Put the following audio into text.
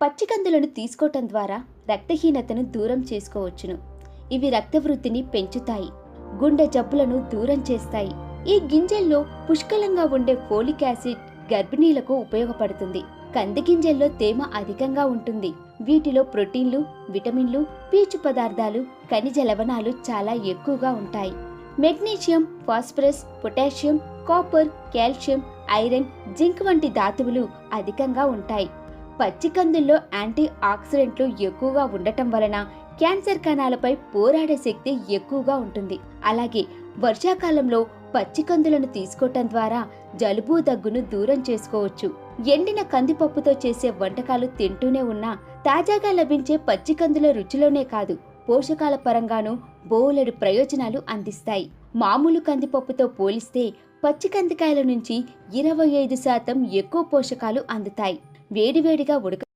పచ్చికందులను తీసుకోవటం ద్వారా రక్తహీనతను దూరం చేసుకోవచ్చును. ఇవి రక్తవృద్ధిని పెంచుతాయి, గుండె జబ్బులను దూరం చేస్తాయి. ఈ గింజల్లో పుష్కలంగా ఉండే ఫోలిక్ యాసిడ్ గర్భిణీలకు ఉపయోగపడుతుంది. కంది గింజల్లో తేమ అధికంగా ఉంటుంది. వీటిలో ప్రోటీన్లు, విటమిన్లు, పీచు పదార్థాలు, ఖనిజ లవణాలు చాలా ఎక్కువగా ఉంటాయి. Magnesium, phosphorus, potassium, copper, calcium, iron, zinc వంటి ధాతువులు అధికంగా ఉంటాయి. పచ్చి కందుల్లో యాంటీ ఆక్సిడెంట్లు ఎక్కువగా ఉండటం వలన క్యాన్సర్ కణాలపై పోరాడే శక్తి ఎక్కువగా ఉంటుంది. అలాగే వర్షాకాలంలో పచ్చి కందులను తీసుకోవటం ద్వారా జలుబు, దగ్గును దూరం చేసుకోవచ్చు. ఎండిన కందిపప్పుతో చేసే వంటకాలు తింటూనే ఉన్నా తాజాగా లభించే పచ్చి కందుల రుచిలోనే కాదు, పోషకాల పరంగానూ బోలెడు ప్రయోజనాలు అందిస్తాయి. మామూలు కందిపప్పుతో పోలిస్తే పచ్చి కందికాయల నుంచి 25% ఎక్కువ పోషకాలు అందుతాయి. వేడివేడిగా ఉడక